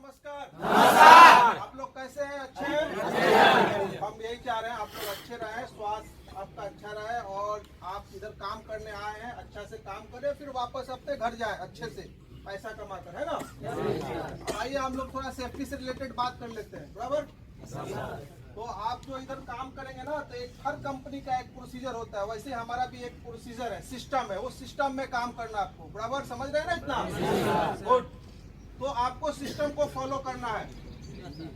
नमस्कार। नमस्कार। आप लोग कैसे हैं? अच्छे हैं? हम यही चाह रहे हैं आप लोग अच्छे रहें, स्वास्थ्य आपका अच्छा रहे और आप इधर काम करने आए हैं अच्छा से काम करें, फिर वापस अपने घर जाए अच्छे से पैसा कमाकर, है ना। आइए हम लोग थोड़ा सेफ्टी से रिलेटेड बात कर लेते हैं, बराबर। तो आप जो इधर काम करेंगे ना, तो एक हर कंपनी का एक प्रोसीजर होता है, वैसे हमारा भी एक प्रोसीजर है, सिस्टम है। वो सिस्टम में काम करना आपको, बराबर समझ रहे हैं ना इतना? गुड। तो आपको सिस्टम को फॉलो करना है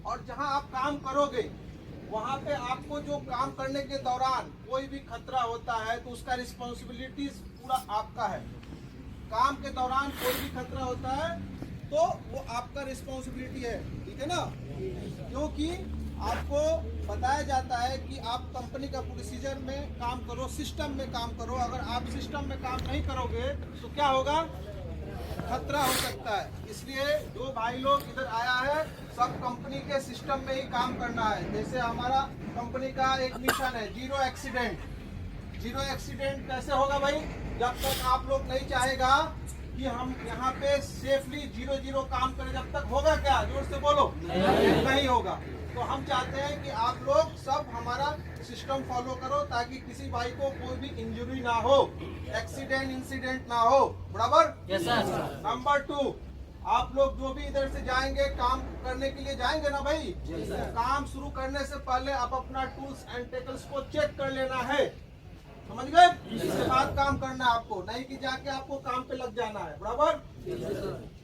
और जहां आप काम करोगे वहां पे आपको जो काम करने के दौरान कोई भी खतरा होता है तो उसका रिस्पॉन्सिबिलिटीज पूरा आपका है। काम के दौरान कोई भी खतरा होता है तो वो आपका रिस्पॉन्सिबिलिटी है, ठीक है ना। क्योंकि आपको बताया जाता है कि आप कंपनी का प्रोसीजर में काम करो, सिस्टम में काम करो। अगर आप सिस्टम में काम नहीं करोगे तो क्या होगा? खतरा हो सकता है। इसलिए जो भाई लोग इधर आया है सब कंपनी के सिस्टम में ही काम करना है। जैसे हमारा कंपनी का एक मिशन है जीरो एक्सीडेंट। जीरो एक्सीडेंट कैसे होगा भाई? जब तक आप लोग नहीं चाहेगा कि हम यहाँ पे सेफली जीरो काम करें, जब तक होगा क्या? जोर से बोलो। नहीं होगा। तो हम चाहते हैं कि आप लोग सब हमारा सिस्टम फॉलो करो ताकि किसी भाई को कोई भी इंजरी ना हो, एक्सीडेंट इंसिडेंट ना हो, बराबर। Yes sir. नंबर 2, आप लोग जो भी इधर से जाएंगे काम करने के लिए जाएंगे ना भाई, काम शुरू करने से पहले आप अपना टूल्स एंड टेकल्स को चेक कर लेना है, समझ गए? इसके बाद काम करना है आपको, नहीं कि जाके आपको काम पे लग जाना है, बराबर।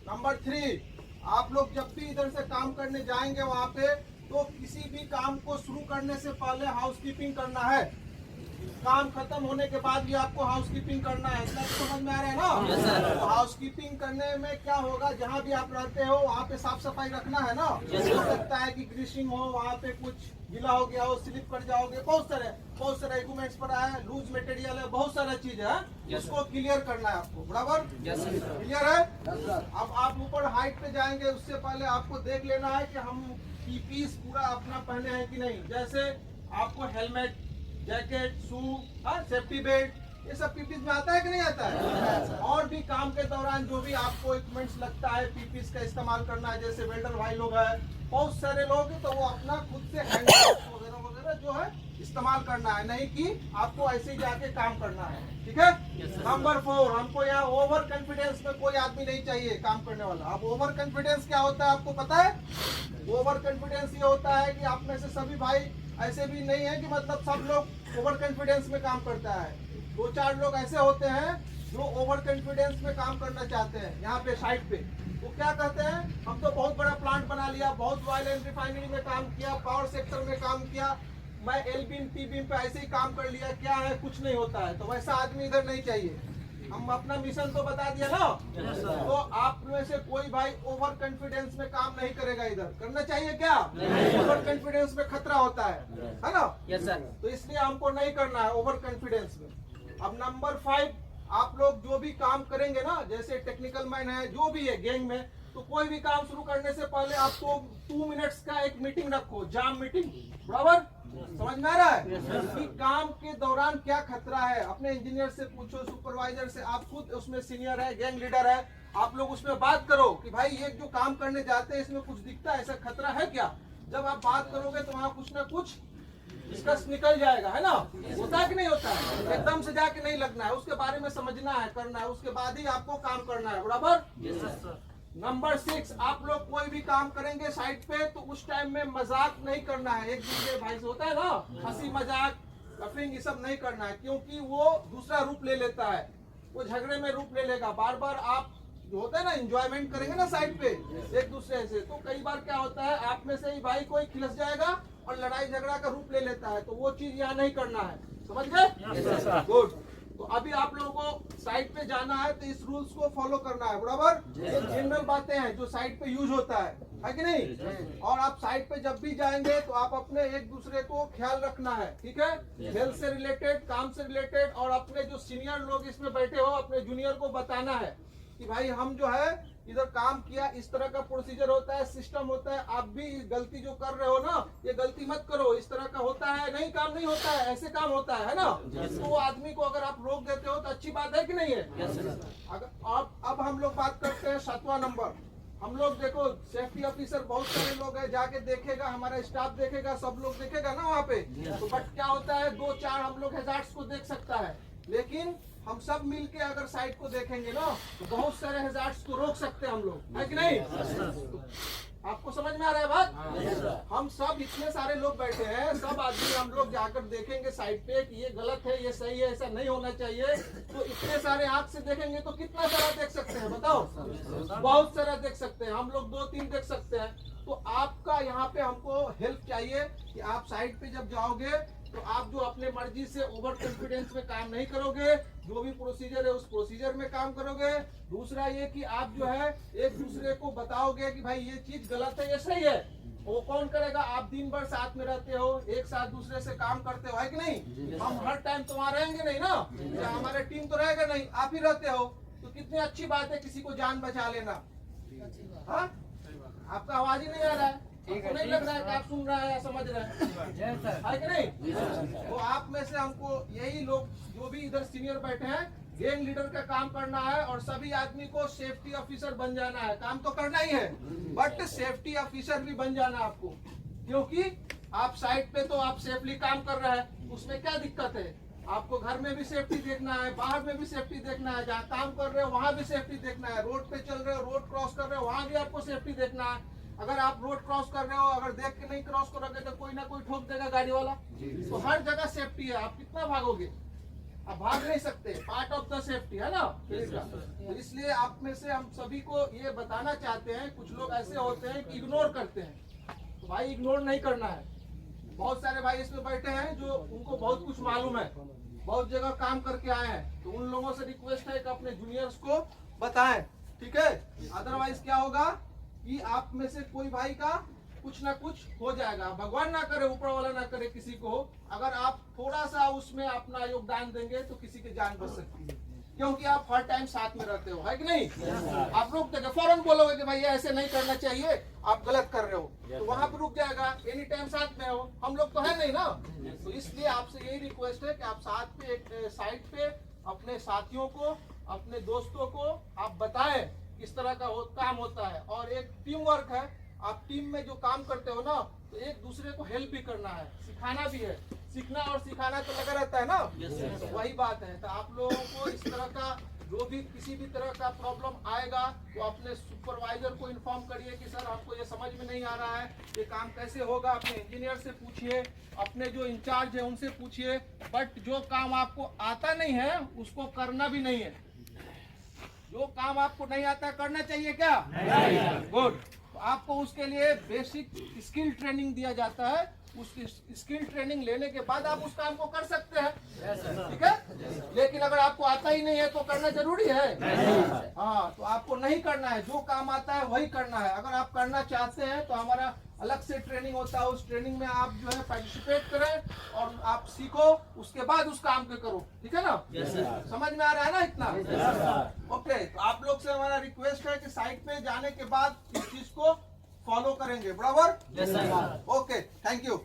नंबर 3, आप लोग जब भी इधर से काम करने जाएंगे वहाँ पे तो किसी भी काम को शुरू करने से पहले हाउसकीपिंग करना है। काम खत्म होने के बाद भी आपको हाउसकीपिंग करना है, इतना समझ में आ रहा है ना? तो हाउसकीपिंग करने में क्या होगा, जहाँ भी आप रहते हो वहाँ पे साफ सफाई रखना है ना। हो सकता है कि ग्रीसिंग हो, वहाँ पे कुछ गीला हो गया हो, स्लिप कर जाओगे, बहुत सारे इक्विपमेंट्स पर है, लूज मटेरियल है, बहुत सारा चीज है, उसको क्लियर करना है आपको, बराबर। क्लियर है? अब आप ऊपर हाइट पे जाएंगे उससे पहले आपको देख लेना है कि हम पीपीस पूरा अपना पहने हैं कि नहीं। जैसे आपको हेलमेट, जैकेट, शू, सेफ्टी बेल्ट, ये सब पीपीस में आता है कि नहीं आता है? और भी काम के दौरान जो भी आपको इक्विपमेंट्स लगता है पीपीस का इस्तेमाल करना है। जैसे वेल्डर भाई लोग हैं, बहुत सारे लोग हैं, तो वो अपना खुद से हैंड वगैरह जो है इस्तेमाल करना है, नहीं कि आपको ऐसे ही जाके काम करना है, ठीक है। नंबर 4, हमको यहाँ ओवर कॉन्फिडेंस में कोई आदमी नहीं चाहिए काम करने वाला। अब ओवर कॉन्फिडेंस क्या होता है आपको पता है? ओवर कॉन्फिडेंस ये होता है कि आप में से सभी भाई ऐसे भी नहीं है कि मतलब सब लोग ओवर कॉन्फिडेंस में काम करता है। 2-4 लोग ऐसे होते हैं जो ओवर कॉन्फिडेंस में काम करना चाहते हैं। यहाँ पे साइड पे वो क्या कहते हैं, हम तो बहुत बड़ा प्लांट बना लिया, बहुत ऑयल एंड रिफाइनरी में काम किया, पावर सेक्टर में काम किया, मैं एल बीम टी बीम पे ऐसे ही काम कर लिया, क्या है कुछ नहीं होता है। तो वैसा आदमी इधर नहीं चाहिए। हम अपना मिशन तो बता दिया ना। तो आप में से कोई भाई ओवर कॉन्फिडेंस में काम नहीं करेगा। इधर करना चाहिए क्या? ओवर कॉन्फिडेंस में खतरा होता है ना। Yes sir. तो इसलिए हमको नहीं करना है ओवर कॉन्फिडेंस में। अब नंबर 5, आप लोग जो भी काम करेंगे ना, जैसे टेक्निकल मैन है, जो भी है गैंग में, तो कोई भी काम शुरू करने से पहले आपको 2 मिनट्स का एक मीटिंग रखो, जाम मीटिंग, बराबर। समझ में आ रहा है कि काम के दौरान क्या खतरा है? अपने इंजीनियर से पूछो, सुपरवाइजर से, आप खुद उसमें सीनियर है, गैंग लीडर है, आप लोग उसमें बात करो कि भाई ये जो काम करने जाते हैं इसमें कुछ दिखता है, ऐसा खतरा है क्या? जब आप बात करोगे तो वहाँ कुछ ना कुछ डिस्कस निकल जाएगा, है ना। होता है कि नहीं होता है? एकदम से जाके नहीं लगना है, उसके बारे में समझना है, करना है, उसके बाद ही आपको काम करना है, बराबर। नंबर 6, आप लोग कोई भी काम करेंगे साइट पे तो उस टाइम में मजाक नहीं करना है। एक दूसरे भाई से होता है ना, हंसी मजाक, लफिंग, ये सब नहीं करना है, क्योंकि वो दूसरा रूप ले लेता है, वो झगड़े में रूप ले लेगा। बार बार आप जो होता है ना एंजॉयमेंट करेंगे ना साइट पे एक दूसरे से, तो कई बार क्या होता है आप में से ही भाई कोई खिलस जाएगा और लड़ाई झगड़ा का रूप ले लेता है। तो वो चीज यहाँ नहीं करना है, समझ गए? गुड। तो अभी आप लोगों को साइट पे जाना है तो इस रूल्स को फॉलो करना है, बराबर। ये जनरल बातें हैं जो साइट पे यूज होता है कि नहीं? और आप साइट पे जब भी जाएंगे तो आप अपने एक दूसरे को ख्याल रखना है, ठीक है। हेल्थ से रिलेटेड, काम से रिलेटेड, और अपने जो सीनियर लोग इसमें बैठे हो अपने जूनियर को बताना है कि भाई हम जो है इधर काम किया, इस तरह का प्रोसीजर होता है, सिस्टम होता है, आप भी गलती जो कर रहे हो ना ये गलती मत करो, इस तरह का होता है, नहीं काम नहीं होता है, ऐसे काम होता है ना। तो वो आदमी को अगर आप रोक देते हो तो अच्छी बात है कि नहीं है? अगर अब हम लोग बात करते हैं 7वां नंबर। हम लोग देखो सेफ्टी ऑफिसर बहुत सारे लोग हैं, जाके देखेगा, हमारा स्टाफ देखेगा, सब लोग देखेगा ना वहाँ पे। तो बट क्या होता है, 2-4 हम लोग हैजार्ड्स को देख सकता है, लेकिन हम सब मिलके अगर साइट को देखेंगे ना तो बहुत सारे हैजार्ड्स को रोक सकते हैं हम लोग, है कि नहीं? आपको समझ में आ रहा है बात? हम सब इतने सारे लोग बैठे हैं, सब आदमी हम लोग जाकर देखेंगे साइट पे कि ये गलत है, ये सही है, ऐसा नहीं होना चाहिए। तो इतने सारे आंख से देखेंगे तो कितना सारा देख सकते हैं बताओ? बहुत सारा देख सकते हैं हम लोग, 2-3 देख सकते हैं। तो आपका यहाँ पे हमको हेल्प चाहिए कि आप साइट पे जब जाओगे तो आप जो अपने मर्जी से ओवर कॉन्फिडेंस में काम नहीं करोगे, जो भी प्रोसीजर है उस प्रोसीजर में काम करोगे। दूसरा ये कि आप जो है एक दूसरे को बताओगे कि भाई ये चीज गलत है, ये सही है। वो कौन करेगा? आप दिन भर साथ में रहते हो, एक साथ दूसरे से काम करते हो, है कि नहीं? हम हर टाइम तो वहाँ रहेंगे नहीं ना, या हमारे टीम तो रहेगा नहीं, आप ही रहते हो। तो कितनी अच्छी बात है किसी को जान बचा लेना। हाँ, आपका आवाज ही नहीं आ रहा है, आपको नहीं लग रहा है कि आप सुन रहा है या समझ रहा है कि नहीं? तो आप में से हमको यही लोग जो भी इधर सीनियर बैठे हैं, गैंग लीडर का काम करना है और सभी आदमी को सेफ्टी ऑफिसर बन जाना है। काम तो करना ही है, बट सेफ्टी ऑफिसर भी बन जाना आपको, क्योंकि आप साइट पे तो आप सेफली काम कर रहे हैं, उसमें क्या दिक्कत है? आपको घर में भी सेफ्टी देखना है, बाहर में भी सेफ्टी देखना है, जहाँ काम कर रहे हो वहाँ भी सेफ्टी देखना है, रोड पे चल रहे हो, रोड क्रॉस कर रहे हो, वहाँ भी आपको सेफ्टी देखना है। अगर आप रोड क्रॉस कर रहे हो, अगर देख के नहीं क्रॉस करोगे तो कोई ना कोई ठोक देगा गाड़ी वाला। तो हर जगह सेफ्टी है, आप कितना भागोगे? आप भाग नहीं सकते, पार्ट ऑफ द सेफ्टी है ना। तो इसलिए आप में से हम सभी को ये बताना चाहते हैं, कुछ लोग ऐसे होते हैं कि इग्नोर करते हैं, तो भाई इग्नोर नहीं करना है। बहुत सारे भाई इसमें बैठे हैं जो उनको बहुत कुछ मालूम है, बहुत जगह काम करके आए हैं, तो उन लोगों से रिक्वेस्ट है कि अपने जूनियर्स को बताएं, ठीक है? अदरवाइज क्या होगा कि आप में से कोई भाई का कुछ ना कुछ हो जाएगा, भगवान ना करे, ऊपर वाला ना करे किसी को। अगर आप थोड़ा सा उसमें अपना योगदान देंगे तो किसी की जान बच सकती है, क्योंकि आप हर टाइम साथ में रहते हो, है कि नहीं? आप रुक देंगे, फौरन बोलोगे कि भाई ऐसे नहीं करना चाहिए, आप गलत कर रहे हो, तो वहां पर रुक जाएगा। एनी टाइम साथ में हो, हम लोग तो है नहीं ना। तो इसलिए आपसे यही रिक्वेस्ट है कि आप साथ पे एक साइट पे अपने साथियों को, अपने दोस्तों को आप बताएं किस तरह का काम होता है। और एक टीम वर्क है, आप टीम में जो काम करते हो ना, तो एक दूसरे को हेल्प भी करना है, सिखाना भी है। सीखना और सिखाना तो लगा रहता है ना। तो वही बात है। तो आप लोगों को इस तरह का जो भी किसी भी तरह का प्रॉब्लम आएगा तो अपने सुपरवाइजर को इन्फॉर्म करिए कि सर हमको ये समझ में नहीं आ रहा है, ये काम कैसे होगा। अपने इंजीनियर से पूछिए, अपने जो इंचार्ज है उनसे पूछिए, बट जो काम आपको आता नहीं है उसको करना भी नहीं है। जो काम आपको नहीं आता करना चाहिए क्या? गुड। तो आपको उसके लिए बेसिक स्किल ट्रेनिंग दिया जाता है, उस स्किल ट्रेनिंग लेने के बाद आप उस काम को कर सकते हैं, ठीक है? लेकिन अगर आपको आता ही नहीं है तो करना जरूरी है। हाँ, तो आपको नहीं करना है, जो काम आता है वही करना है। अगर आप करना चाहते हैं तो हमारा अलग से ट्रेनिंग होता है, उस ट्रेनिंग में आप जो है पार्टिसिपेट करें और आप सीखो, उसके बाद उस काम को करो, ठीक है ना? समझ में आ रहा है ना इतना? ओके। तो आप लोग से हमारा रिक्वेस्ट है कि साइट पे जाने के बाद इस चीज को फॉलो करेंगे, बराबर? Okay, thank you.